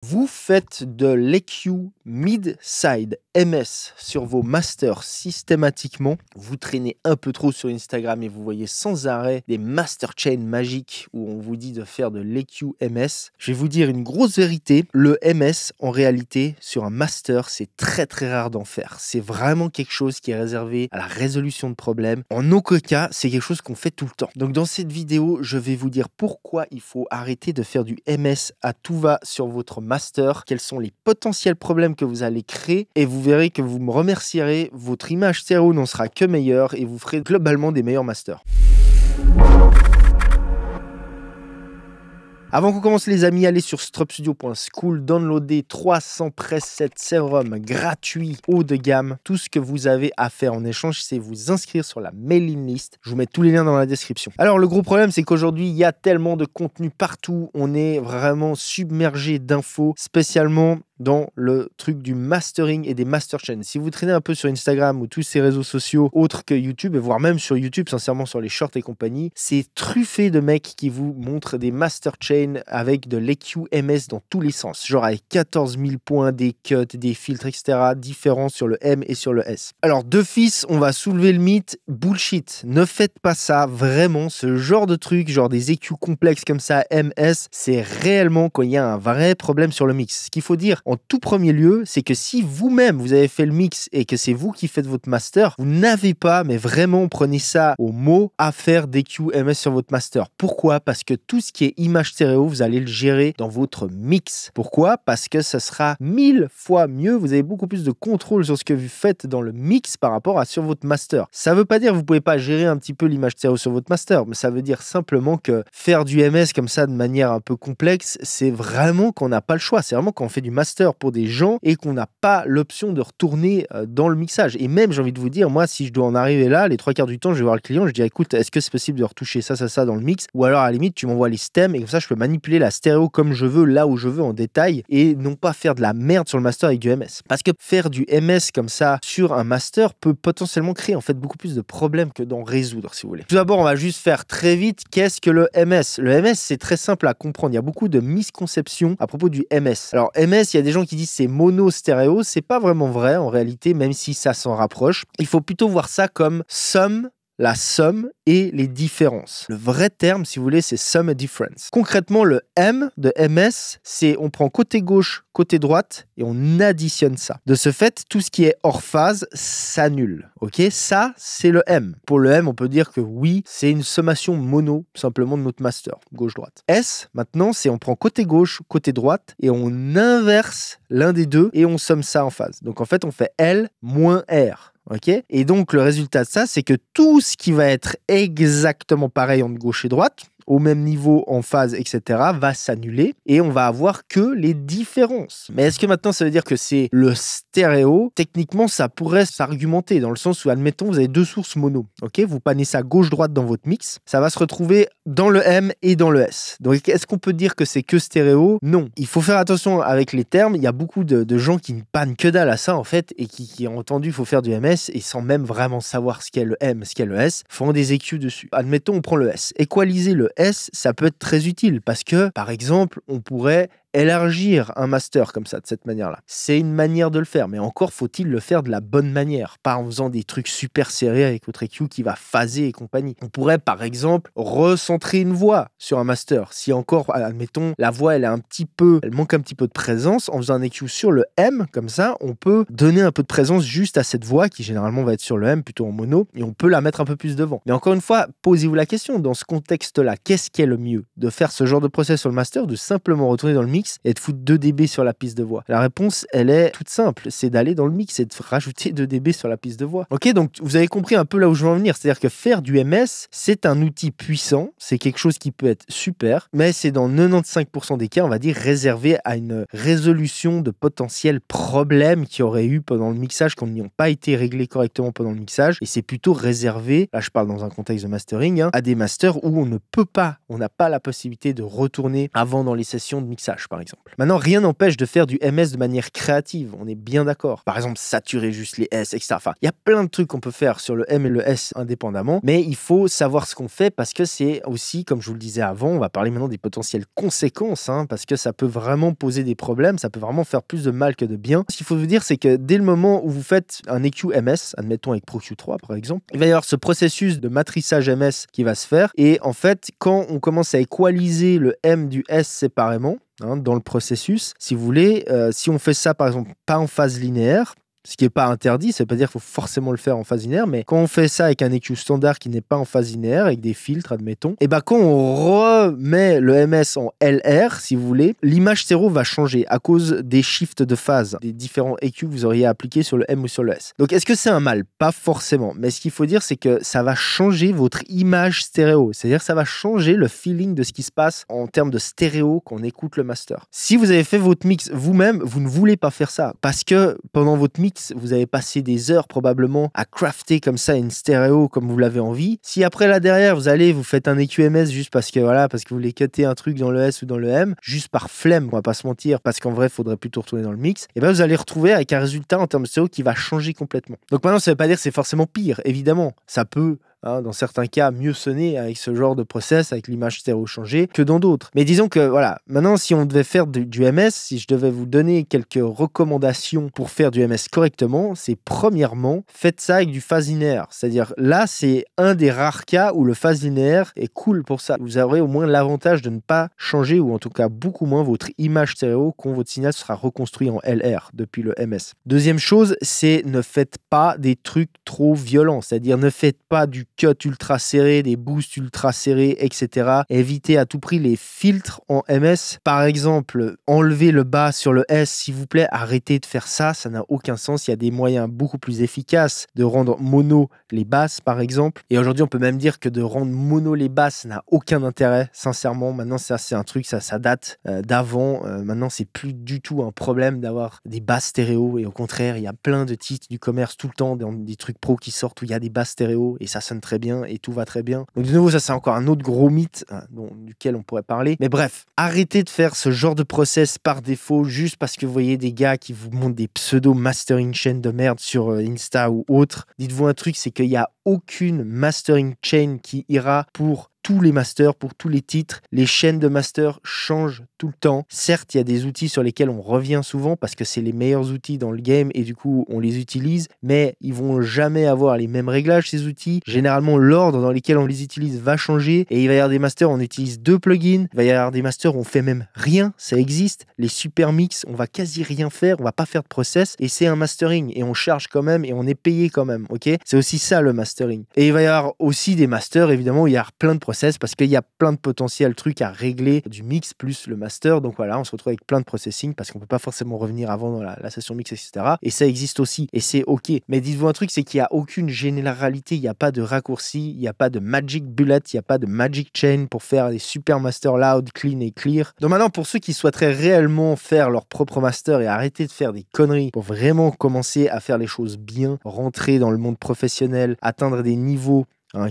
Vous faites de l'EQ mid-side MS sur vos masters systématiquement. Vous traînez un peu trop sur Instagram et vous voyez sans arrêt des master chains magiques où on vous dit de faire de l'EQ MS. Je vais vous dire une grosse vérité. Le MS, en réalité, sur un master, c'est très très rare d'en faire. C'est vraiment quelque chose qui est réservé à la résolution de problèmes. En aucun cas, c'est quelque chose qu'on fait tout le temps. Donc dans cette vidéo, je vais vous dire pourquoi il faut arrêter de faire du MS à tout va sur votre master, quels sont les potentiels problèmes que vous allez créer et vous verrez que vous me remercierez, votre image stéréo n'en sera que meilleure et vous ferez globalement des meilleurs masters. Avant qu'on commence les amis, allez sur stropstudio.school, downloadez 300 presets sérum gratuits haut de gamme. Tout ce que vous avez à faire en échange, c'est vous inscrire sur la mailing list. Je vous mets tous les liens dans la description. Alors le gros problème, c'est qu'aujourd'hui, il y a tellement de contenu partout. On est vraiment submergé d'infos, spécialement dans le truc du mastering et des master chains. Si vous traînez un peu sur Instagram ou tous ces réseaux sociaux autres que YouTube, et voire même sur YouTube, sincèrement sur les shorts et compagnie, c'est truffé de mecs qui vous montrent des master chains avec de l'EQ MS dans tous les sens, genre avec 14 000 points, des cuts, des filtres, etc. différents sur le M et sur le S. Alors d'office, on va soulever le mythe, bullshit, ne faites pas ça, vraiment, ce genre de truc, genre des EQ complexes comme ça, MS, c'est réellement quand il y a un vrai problème sur le mix. Ce qu'il faut dire, en tout premier lieu, c'est que si vous-même vous avez fait le mix et que c'est vous qui faites votre master, vous n'avez pas, mais vraiment prenez ça au mot, à faire d'EQ MS sur votre master. Pourquoi? Parce que tout ce qui est image stéréo, vous allez le gérer dans votre mix. Pourquoi? Parce que ça sera 1000 fois mieux, vous avez beaucoup plus de contrôle sur ce que vous faites dans le mix par rapport à sur votre master. Ça veut pas dire que vous pouvez pas gérer un petit peu l'image stéréo sur votre master, mais ça veut dire simplement que faire du MS comme ça de manière un peu complexe, c'est vraiment qu'on n'a pas le choix. C'est vraiment quand on fait du master pour des gens et qu'on n'a pas l'option de retourner dans le mixage. Et même, j'ai envie de vous dire, moi, si je dois en arriver là, les 3/4 du temps, je vais voir le client, je dis écoute, est-ce que c'est possible de retoucher ça dans le mix? Ou alors, à la limite, tu m'envoies les stems et comme ça, je peux manipuler la stéréo comme je veux, là où je veux, en détail, et non pas faire de la merde sur le master avec du MS. Parce que faire du MS comme ça sur un master peut potentiellement créer en fait beaucoup plus de problèmes que d'en résoudre, si vous voulez. Tout d'abord, on va juste faire très vite, qu'est-ce que le MS? Le MS, c'est très simple à comprendre. Il y a beaucoup de misconceptions à propos du MS. Alors, MS, il y a des gens qui disent c'est mono stéréo, c'est pas vraiment vrai en réalité, même si ça s'en rapproche. Il faut plutôt voir ça comme la somme et les différences. Le vrai terme, si vous voulez, c'est sum and difference. Concrètement, le M de MS, c'est on prend côté gauche, côté droite et on additionne ça. De ce fait, tout ce qui est hors phase s'annule. Ok, ça, c'est le M. Pour le M, on peut dire que oui, c'est une sommation mono, simplement de notre master, gauche-droite. S, maintenant, c'est on prend côté gauche, côté droite et on inverse l'un des deux et on somme ça en phase. Donc en fait, on fait L moins R. Okay, et donc, le résultat de ça, c'est que tout ce qui va être exactement pareil entre gauche et droite, au même niveau, en phase, etc., va s'annuler et on va avoir que les différences. Mais est-ce que maintenant, ça veut dire que c'est le stéréo? Techniquement, ça pourrait s'argumenter dans le sens où, admettons, vous avez deux sources mono. Okay, vous panez ça gauche-droite dans votre mix. Ça va se retrouver dans le M et dans le S. Donc, est-ce qu'on peut dire que c'est que stéréo? Non. Il faut faire attention avec les termes. Il y a beaucoup de gens qui ne pannent que dalle à ça, en fait, et qui ont entendu qu'il faut faire du MS et sans même vraiment savoir ce qu'est le M, ce qu'est le S, font des EQ dessus. Admettons, on prend le S. Équaliser le S, ça peut être très utile parce que, par exemple, on pourrait élargir un master comme ça, de cette manière-là. C'est une manière de le faire, mais encore faut-il le faire de la bonne manière, pas en faisant des trucs super serrés avec votre EQ qui va phaser et compagnie. On pourrait, par exemple, recentrer une voix sur un master. Si encore, admettons, la voix, elle manque un petit peu de présence, en faisant un EQ sur le M, comme ça, on peut donner un peu de présence juste à cette voix qui, généralement, va être sur le M, plutôt en mono, et on peut la mettre un peu plus devant. Mais encore une fois, posez-vous la question, dans ce contexte-là, qu'est-ce qui est le mieux? De faire ce genre de process sur le master, de simplement retourner dans le mix et de foutre 2 dB sur la piste de voix? La réponse, elle est toute simple, c'est d'aller dans le mix et de rajouter 2 dB sur la piste de voix. Ok, donc vous avez compris un peu là où je veux en venir, c'est-à-dire que faire du MS, c'est un outil puissant, c'est quelque chose qui peut être super, mais c'est dans 95% des cas, on va dire, réservé à une résolution de potentiels problèmes qui auraient eu pendant le mixage, qui n'ont pas été réglés correctement pendant le mixage, et c'est plutôt réservé, là je parle dans un contexte de mastering, à des masters où on n'a pas la possibilité de retourner avant dans les sessions de mixage. par exemple. Maintenant, rien n'empêche de faire du MS de manière créative, on est bien d'accord. Par exemple, saturer juste les S, etc. Enfin, il y a plein de trucs qu'on peut faire sur le M et le S indépendamment, mais il faut savoir ce qu'on fait parce que c'est aussi, comme je vous le disais avant, on va parler maintenant des potentielles conséquences, parce que ça peut vraiment poser des problèmes, ça peut vraiment faire plus de mal que de bien. Ce qu'il faut vous dire, c'est que dès le moment où vous faites un EQ MS, admettons avec ProQ3 par exemple, il va y avoir ce processus de matrissage MS qui va se faire, et en fait, quand on commence à équaliser le M du S séparément, dans le processus, si vous voulez, si on fait ça par exemple pas en phase linéaire, ce qui n'est pas interdit, ça veut pas dire qu'il faut forcément le faire en phase linéaire, mais quand on fait ça avec un EQ standard qui n'est pas en phase linéaire, avec des filtres, admettons, et quand on remet le MS en LR, si vous voulez, l'image stéréo va changer à cause des shifts de phase, des différents EQ que vous auriez appliqués sur le M ou sur le S. Donc, est-ce que c'est un mal? Pas forcément. Mais ce qu'il faut dire, c'est que ça va changer votre image stéréo. C'est-à-dire que ça va changer le feeling de ce qui se passe en termes de stéréo quand on écoute le master. Si vous avez fait votre mix vous-même, vous ne voulez pas faire ça parce que pendant votre mix, vous avez passé des heures probablement à crafter comme ça une stéréo comme vous l'avez envie. Si après là derrière vous faites un EQMS juste parce que parce que vous voulez cutter un truc dans le S ou dans le M, juste par flemme, on va pas se mentir, parce qu'en vrai il faudrait plutôt retourner dans le mix, et vous allez retrouver avec un résultat en termes de stéréo qui va changer complètement. Donc maintenant ça veut pas dire que c'est forcément pire, évidemment, ça peut dans certains cas mieux sonner avec ce genre de process, avec l'image stéréo changée, que dans d'autres. Mais disons que maintenant si on devait faire du MS, si je devais vous donner quelques recommandations pour faire du MS correctement, c'est premièrement, faites ça avec du phase linéaire. C'est-à-dire là, c'est un des rares cas où le phase linéaire est cool pour ça. Vous aurez au moins l'avantage de ne pas changer, ou en tout cas beaucoup moins, votre image stéréo quand votre signal sera reconstruit en LR depuis le MS. Deuxième chose, c'est ne faites pas des trucs trop violents. C'est-à-dire ne faites pas du cut ultra serré, des boosts ultra serrés, etc. Évitez à tout prix les filtres en MS. Par exemple, enlevez le bas sur le S, s'il vous plaît. Arrêtez de faire ça, ça n'a aucun sens. Il y a des moyens beaucoup plus efficaces de rendre mono les basses, par exemple. Et aujourd'hui, on peut même dire que de rendre mono les basses n'a aucun intérêt, sincèrement. Maintenant, ça, c'est un truc, ça date d'avant. Maintenant, c'est plus du tout un problème d'avoir des basses stéréo. Et au contraire, il y a plein de titres du commerce tout le temps, des trucs pro qui sortent où il y a des basses stéréo et ça sonne très bien et tout va très bien. Donc de nouveau, ça c'est encore un autre gros mythe duquel on pourrait parler. Mais bref, arrêtez de faire ce genre de process par défaut juste parce que vous voyez des gars qui vous montrent des pseudo mastering chain de merde sur Insta ou autre. Dites-vous un truc, c'est qu'il n'y a aucune mastering chain qui ira pour tous les masters, pour tous les titres. Les chaînes de master changent tout le temps. Certes, il y a des outils sur lesquels on revient souvent parce que c'est les meilleurs outils dans le game et du coup, on les utilise, mais ils vont jamais avoir les mêmes réglages, ces outils. Généralement, l'ordre dans lequel on les utilise va changer et il va y avoir des masters où on utilise 2 plugins. Il va y avoir des masters où on fait même rien. Ça existe. Les super mix, on va quasi rien faire. On va pas faire de process et c'est un mastering et on charge quand même et on est payé quand même. Ok? C'est aussi ça le mastering. Et il va y avoir aussi des masters, évidemment, où il y a plein de process parce qu'il y a plein de potentiels trucs à régler du mix plus le master. Donc voilà, on se retrouve avec plein de processing parce qu'on peut pas forcément revenir avant dans la session mix, etc. Et ça existe aussi et c'est ok. Mais dites-vous un truc, c'est qu'il n'y a aucune généralité, il n'y a pas de raccourci, il n'y a pas de magic bullet, il n'y a pas de magic chain pour faire des super masters loud, clean et clear. Donc maintenant, pour ceux qui souhaiteraient réellement faire leur propre master et arrêter de faire des conneries pour vraiment commencer à faire les choses bien, rentrer dans le monde professionnel, atteindre des niveaux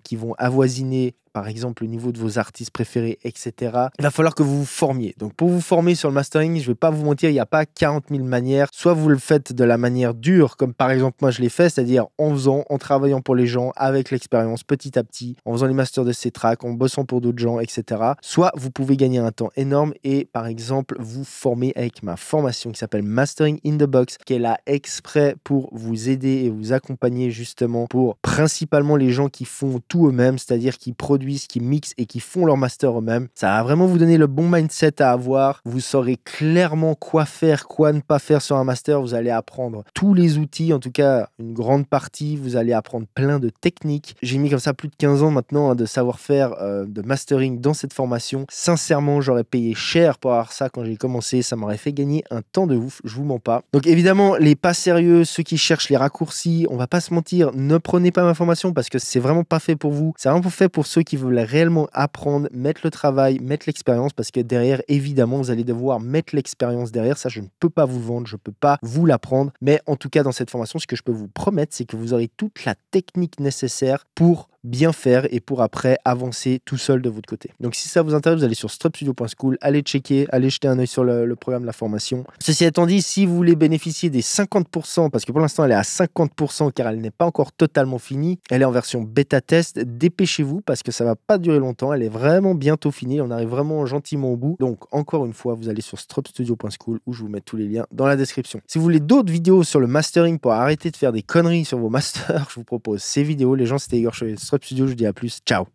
qui vont avoisiner par exemple le niveau de vos artistes préférés, etc. Il va falloir que vous vous formiez. Donc pour vous former sur le mastering, je ne vais pas vous mentir, il n'y a pas 40 000 manières. Soit vous le faites de la manière dure, comme par exemple moi je l'ai fait, c'est-à-dire en faisant, en travaillant pour les gens, avec l'expérience, petit à petit, en faisant les masters de ces tracks, en bossant pour d'autres gens, etc. Soit vous pouvez gagner un temps énorme et par exemple vous former avec ma formation qui s'appelle Mastering in the Box, qui est là exprès pour vous aider et vous accompagner justement pour principalement les gens qui font tout eux-mêmes, c'est-à-dire qui produisent, qui mixent et qui font leur master eux-mêmes. Ça va vraiment vous donner le bon mindset à avoir. Vous saurez clairement quoi faire, quoi ne pas faire sur un master. Vous allez apprendre tous les outils, en tout cas une grande partie. Vous allez apprendre plein de techniques. J'ai mis comme ça plus de 15 ans maintenant de savoir-faire de mastering dans cette formation. Sincèrement, j'aurais payé cher pour avoir ça quand j'ai commencé. Ça m'aurait fait gagner un temps de ouf, je vous mens pas. Donc évidemment, les pas sérieux, ceux qui cherchent les raccourcis, on va pas se mentir, ne prenez pas ma formation parce que c'est vraiment pas fait pour vous. C'est vraiment fait pour ceux qui veulent réellement apprendre, mettre le travail, mettre l'expérience, parce que derrière, évidemment, vous allez devoir mettre l'expérience derrière. Ça, je ne peux pas vous le vendre, je ne peux pas vous l'apprendre. Mais en tout cas, dans cette formation, ce que je peux vous promettre, c'est que vous aurez toute la technique nécessaire pour bien faire et pour après avancer tout seul de votre côté. Donc si ça vous intéresse, vous allez sur strupstudio.school, allez checker, allez jeter un œil sur le programme de la formation. Ceci étant dit, si vous voulez bénéficier des 50%, parce que pour l'instant elle est à 50% car elle n'est pas encore totalement finie, elle est en version bêta test, dépêchez-vous parce que ça va pas durer longtemps, elle est vraiment bientôt finie, on arrive vraiment gentiment au bout. Donc encore une fois, vous allez sur strupstudio.school où je vous mets tous les liens dans la description. Si vous voulez d'autres vidéos sur le mastering pour arrêter de faire des conneries sur vos masters, je vous propose ces vidéos. Les gens, c'était Igor Chevalier, Strup Studio, je vous dis à plus, ciao.